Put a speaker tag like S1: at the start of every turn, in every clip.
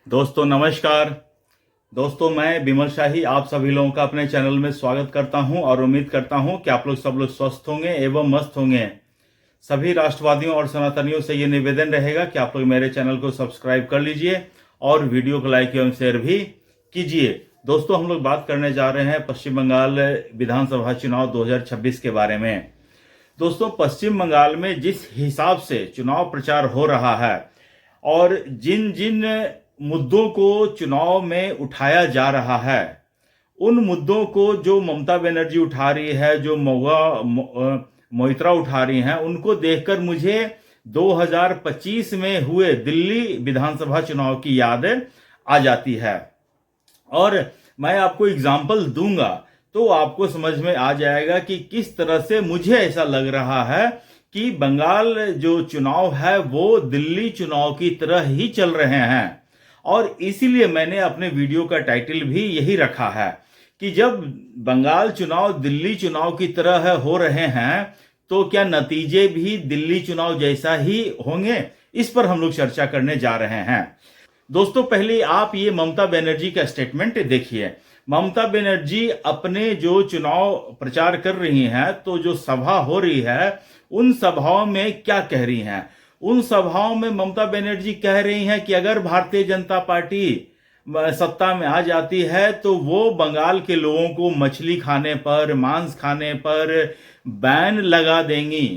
S1: दोस्तों नमस्कार। दोस्तों मैं बिमल शाही आप सभी लोगों का अपने चैनल में स्वागत करता हूं और उम्मीद करता हूं कि आप लोग सब लोग स्वस्थ होंगे एवं मस्त होंगे। सभी राष्ट्रवादियों और सनातनियों से ये निवेदन रहेगा कि आप लोग मेरे चैनल को सब्सक्राइब कर लीजिए और वीडियो को लाइक एवं शेयर भी कीजिए। दोस्तों हम लोग बात करने जा रहे हैं पश्चिम बंगाल विधानसभा चुनाव 2026 के बारे में। दोस्तों पश्चिम बंगाल में जिस हिसाब से चुनाव प्रचार हो रहा है और जिन जिन मुद्दों को चुनाव में उठाया जा रहा है, उन मुद्दों को जो ममता बनर्जी उठा रही है, जो मोइत्रा उठा रही हैं, उनको देखकर मुझे 2025 में हुए दिल्ली विधानसभा चुनाव की याद आ जाती है। और मैं आपको एग्जाम्पल दूंगा तो आपको समझ में आ जाएगा कि किस तरह से मुझे ऐसा लग रहा है कि बंगाल जो चुनाव है वो दिल्ली चुनाव की तरह ही चल रहे हैं। और इसीलिए मैंने अपने वीडियो का टाइटल भी यही रखा है कि जब बंगाल चुनाव दिल्ली चुनाव की तरह हो रहे हैं तो क्या नतीजे भी दिल्ली चुनाव जैसा ही होंगे। इस पर हम लोग चर्चा करने जा रहे हैं। दोस्तों पहले आप ये ममता बनर्जी का स्टेटमेंट देखिए। ममता बनर्जी अपने जो चुनाव प्रचार कर रही हैं, तो जो सभा हो रही है उन सभाओं में क्या कह रही हैं। उन सभाओं में ममता बनर्जी कह रही हैं कि अगर भारतीय जनता पार्टी सत्ता में आ जाती है तो वो बंगाल के लोगों को मछली खाने पर, मांस खाने पर बैन लगा देंगी।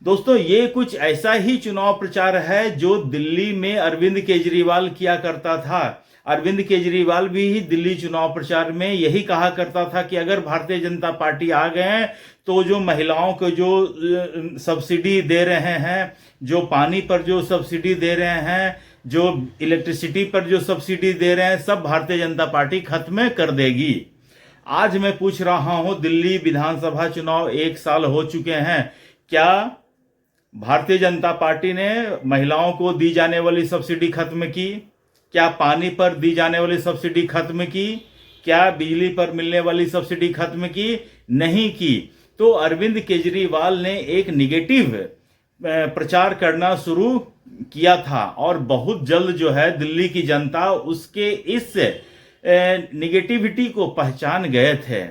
S1: दोस्तों ये कुछ ऐसा ही चुनाव प्रचार है जो दिल्ली में अरविंद केजरीवाल किया करता था। अरविंद केजरीवाल भी दिल्ली चुनाव प्रचार में यही कहा करता था कि अगर भारतीय जनता पार्टी आ गए तो जो महिलाओं को जो सब्सिडी दे रहे हैं, जो पानी पर जो सब्सिडी दे रहे हैं, जो इलेक्ट्रिसिटी पर जो सब्सिडी दे रहे हैं, सब भारतीय जनता पार्टी खत्म कर देगी। आज मैं पूछ रहा हूं, दिल्ली विधानसभा चुनाव 1 साल हो चुके हैं, क्या भारतीय जनता पार्टी ने महिलाओं को दी जाने वाली सब्सिडी खत्म की? क्या पानी पर दी जाने वाली सब्सिडी खत्म की? क्या बिजली पर मिलने वाली सब्सिडी खत्म की? नहीं की। तो अरविंद केजरीवाल ने एक निगेटिव प्रचार करना शुरू किया था और बहुत जल्द जो है दिल्ली की जनता उसके इस निगेटिविटी को पहचान गए थे।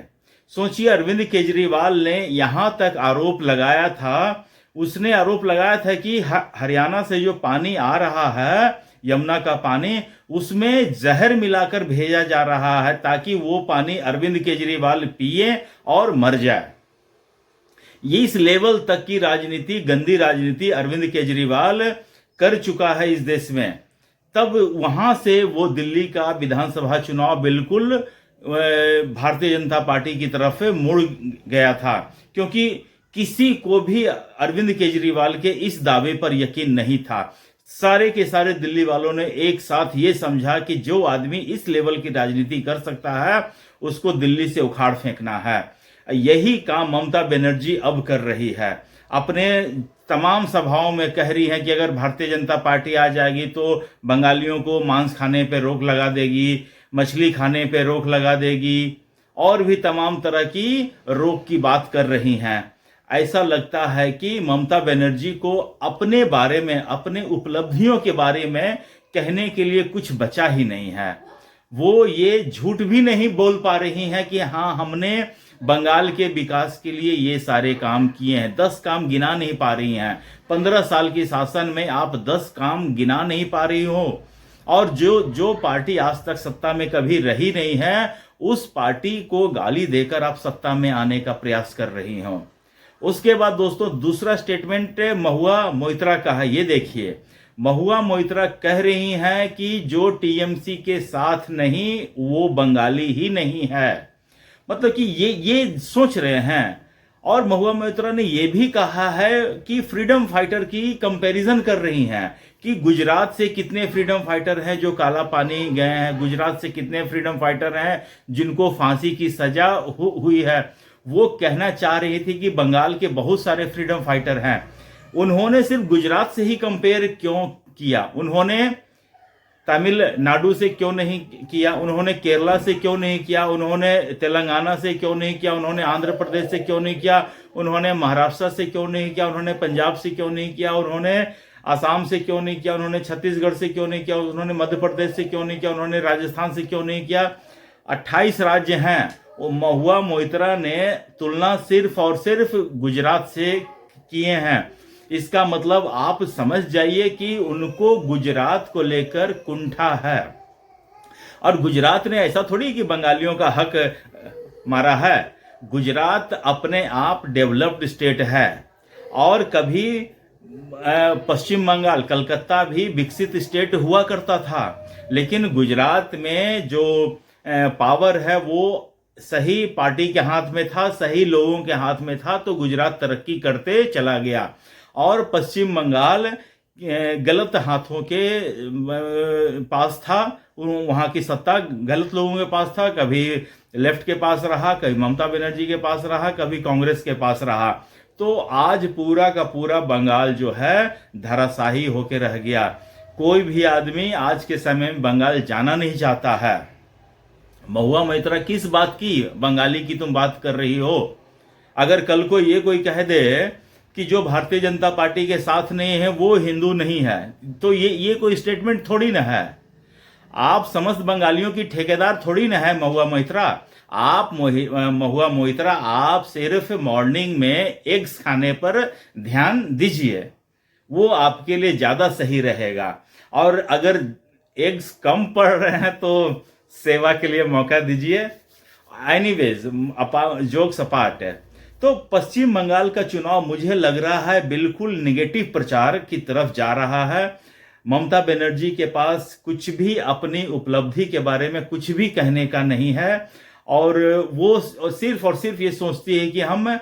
S1: सोचिए, अरविंद केजरीवाल ने यहां तक आरोप लगाया था, उसने आरोप लगाया था कि हरियाणा से जो पानी आ रहा है, यमुना का पानी, उसमें जहर मिलाकर भेजा जा रहा है ताकि वो पानी अरविंद केजरीवाल पिए और मर जाए। ये इस लेवल तक की राजनीति, गंदी राजनीति अरविंद केजरीवाल कर चुका है इस देश में। तब वहां से वो दिल्ली का विधानसभा चुनाव बिल्कुल भारतीय जनता पार्टी की तरफ मुड़ गया था, क्योंकि किसी को भी अरविंद केजरीवाल के इस दावे पर यकीन नहीं था। सारे के सारे दिल्ली वालों ने एक साथ ये समझा कि जो आदमी इस लेवल की राजनीति कर सकता है उसको दिल्ली से उखाड़ फेंकना है। यही काम ममता बनर्जी अब कर रही है। अपने तमाम सभाओं में कह रही है कि अगर भारतीय जनता पार्टी आ जाएगी तो बंगालियों को मांस खाने पर रोक लगा देगी, मछली खाने पर रोक लगा देगी, और भी तमाम तरह की रोक की बात कर रही हैं। ऐसा लगता है कि ममता बनर्जी को अपने बारे में, अपने उपलब्धियों के बारे में कहने के लिए कुछ बचा ही नहीं है। वो ये झूठ भी नहीं बोल पा रही हैं कि हाँ हमने बंगाल के विकास के लिए ये सारे काम किए हैं। 10 काम गिना नहीं पा रही हैं। 15 साल के शासन में आप 10 काम गिना नहीं पा रही हो। और जो पार्टी आज तक सत्ता में कभी रही नहीं है, उस पार्टी को गाली देकर आप सत्ता में आने का प्रयास कर रही हो। उसके बाद दोस्तों दूसरा स्टेटमेंट महुआ मोइत्रा का है। ये देखिए, महुआ मोइत्रा कह रही हैं कि जो टीएमसी के साथ नहीं वो बंगाली ही नहीं है। मतलब कि ये सोच रहे हैं। और महुआ मोइत्रा ने यह भी कहा है कि फ्रीडम फाइटर की कंपैरिजन कर रही हैं कि गुजरात से कितने फ्रीडम फाइटर हैं जो काला पानी गए हैं, गुजरात से कितने फ्रीडम फाइटर हैं जिनको फांसी की सजा हुई है। वो कहना चाह रही थी कि बंगाल के बहुत सारे फ्रीडम फाइटर हैं। उन्होंने सिर्फ गुजरात से ही कंपेयर क्यों किया? उन्होंने तमिलनाडु से क्यों नहीं किया? उन्होंने केरला से क्यों नहीं किया? उन्होंने तेलंगाना से क्यों नहीं किया? उन्होंने आंध्र प्रदेश से क्यों नहीं किया? उन्होंने महाराष्ट्र से क्यों नहीं किया? उन्होंने पंजाब से क्यों नहीं किया? उन्होंने आसाम से क्यों नहीं किया उन्होंने, छत्तीसगढ़ से क्यों नहीं किया उन्होंने, मध्य प्रदेश से क्यों नहीं किया उन्होंने, राजस्थान से क्यों नहीं किया। 28 राज्य हैं, वो महुआ मोइत्रा ने तुलना सिर्फ और सिर्फ गुजरात से किए हैं। इसका मतलब आप समझ जाइए कि उनको गुजरात को लेकर कुंठा है। और गुजरात ने ऐसा थोड़ी कि बंगालियों का हक मारा है। गुजरात अपने आप डेवलप्ड स्टेट है, और कभी पश्चिम बंगाल, कलकत्ता भी विकसित स्टेट हुआ करता था, लेकिन गुजरात में जो पावर है वो सही पार्टी के हाथ में था, सही लोगों के हाथ में था, तो गुजरात तरक्की करते चला गया। और पश्चिम बंगाल गलत हाथों के पास था, वहां की सत्ता गलत लोगों के पास था, कभी लेफ्ट के पास रहा, कभी ममता बनर्जी के पास रहा, कभी कांग्रेस के पास रहा। तो आज पूरा का पूरा बंगाल जो है धराशायी होकर रह गया। कोई भी आदमी आज के समय में बंगाल जाना नहीं चाहता है। महुआ मोइत्रा किस बात की बंगाली की तुम बात कर रही हो? अगर कल को ये कोई कह दे कि जो भारतीय जनता पार्टी के साथ नहीं है वो हिंदू नहीं है, तो ये कोई स्टेटमेंट थोड़ी ना है। आप समस्त बंगालियों की ठेकेदार थोड़ी ना है महुआ मोइत्रा। आप महुआ मोइत्रा, आप सिर्फ मॉर्निंग में एग्स खाने पर ध्यान दीजिए, वो आपके लिए ज्यादा सही रहेगा। और अगर एग्स कम पड़ रहे हैं तो सेवा के लिए मौका दीजिए। एनीवेज, जोक्स अपार्ट है, तो पश्चिम बंगाल का चुनाव मुझे लग रहा है बिल्कुल निगेटिव प्रचार की तरफ जा रहा है। ममता बनर्जी के पास कुछ भी अपनी उपलब्धि के बारे में कुछ भी कहने का नहीं है, और वो सिर्फ और सिर्फ ये सोचती है कि हम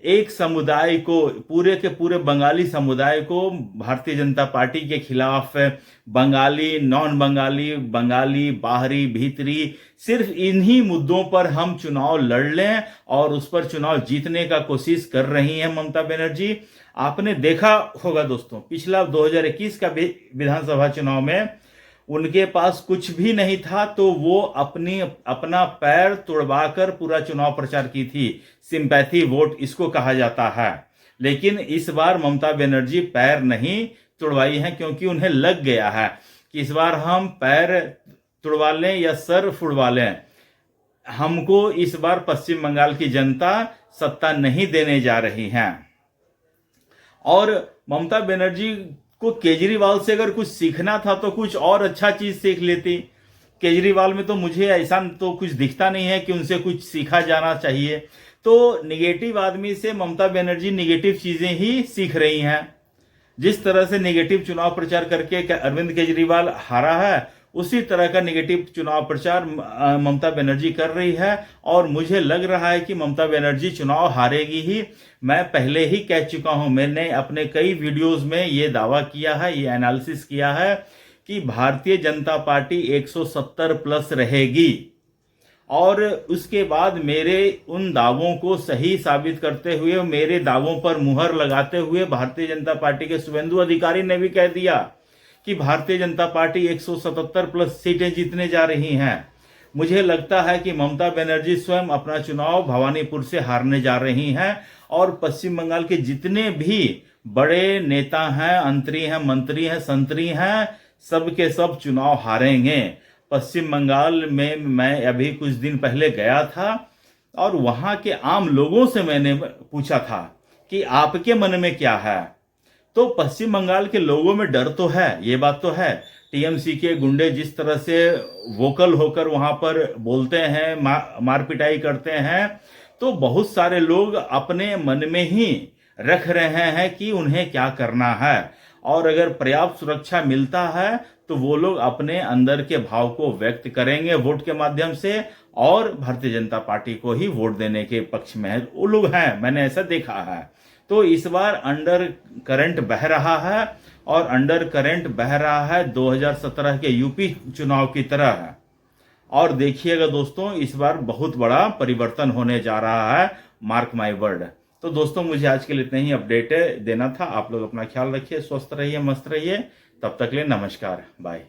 S1: एक समुदाय को, पूरे के पूरे बंगाली समुदाय को भारतीय जनता पार्टी के खिलाफ, बंगाली, नॉन बंगाली, बंगाली बाहरी भीतरी, सिर्फ इन्हीं मुद्दों पर हम चुनाव लड़ लें और उस पर चुनाव जीतने का कोशिश कर रही हैं ममता बनर्जी। आपने देखा होगा दोस्तों, पिछला 2021 का विधानसभा चुनाव में उनके पास कुछ भी नहीं था, तो वो अपना पैर तुड़वाकर पूरा चुनाव प्रचार की थी। सिंपैथी वोट इसको कहा जाता है। लेकिन इस बार ममता बनर्जी पैर नहीं तुड़वाई है, क्योंकि उन्हें लग गया है कि इस बार हम पैर तुड़वा लें या सर फुड़वा लें, हमको इस बार पश्चिम बंगाल की जनता सत्ता नहीं देने जा रही है। और ममता बनर्जी को केजरीवाल से अगर कुछ सीखना था तो कुछ और अच्छा चीज सीख लेती। केजरीवाल में तो मुझे ऐसा तो कुछ दिखता नहीं है कि उनसे कुछ सीखा जाना चाहिए। तो निगेटिव आदमी से ममता बनर्जी निगेटिव चीजें ही सीख रही हैं। जिस तरह से निगेटिव चुनाव प्रचार करके अरविंद केजरीवाल हारा है, उसी तरह का निगेटिव चुनाव प्रचार ममता बनर्जी कर रही है। और मुझे लग रहा है कि ममता बनर्जी चुनाव हारेगी ही। मैं पहले ही कह चुका हूं, मैंने अपने कई वीडियोस में ये दावा किया है, ये एनालिसिस किया है कि भारतीय जनता पार्टी 170 प्लस रहेगी। और उसके बाद मेरे उन दावों को सही साबित करते हुए, मेरे दावों पर मुहर लगाते हुए भारतीय जनता पार्टी के शुभेंदु अधिकारी ने भी कह दिया कि भारतीय जनता पार्टी 177 प्लस सीटें जीतने जा रही हैं। मुझे लगता है कि ममता बनर्जी स्वयं अपना चुनाव भवानीपुर से हारने जा रही हैं, और पश्चिम बंगाल के जितने भी बड़े नेता हैं, अंतरी हैं, मंत्री हैं, संतरी हैं, सब के सब चुनाव हारेंगे। पश्चिम बंगाल में मैं अभी कुछ दिन पहले गया था, और वहां के आम लोगों से मैंने पूछा था कि आपके मन में क्या है। तो पश्चिम बंगाल के लोगों में डर तो है, ये बात तो है। टीएमसी के गुंडे जिस तरह से वोकल होकर वहां पर बोलते हैं, मार पिटाई करते हैं, तो बहुत सारे लोग अपने मन में ही रख रहे हैं कि उन्हें क्या करना है। और अगर पर्याप्त सुरक्षा मिलता है तो वो लोग अपने अंदर के भाव को व्यक्त करेंगे वोट के माध्यम से, और भारतीय जनता पार्टी को ही वोट देने के पक्ष में है वो लोग हैं, मैंने ऐसा देखा है। तो इस बार अंडर करंट बह रहा है, और अंडर करंट बह रहा है 2017 के यूपी चुनाव की तरह। और देखिएगा दोस्तों, इस बार बहुत बड़ा परिवर्तन होने जा रहा है, मार्क माय वर्ड। तो दोस्तों, मुझे आज के लिए इतना ही अपडेट देना था। आप लोग अपना ख्याल रखिए, स्वस्थ रहिए, मस्त रहिए। तब तक के लिए नमस्कार, बाय।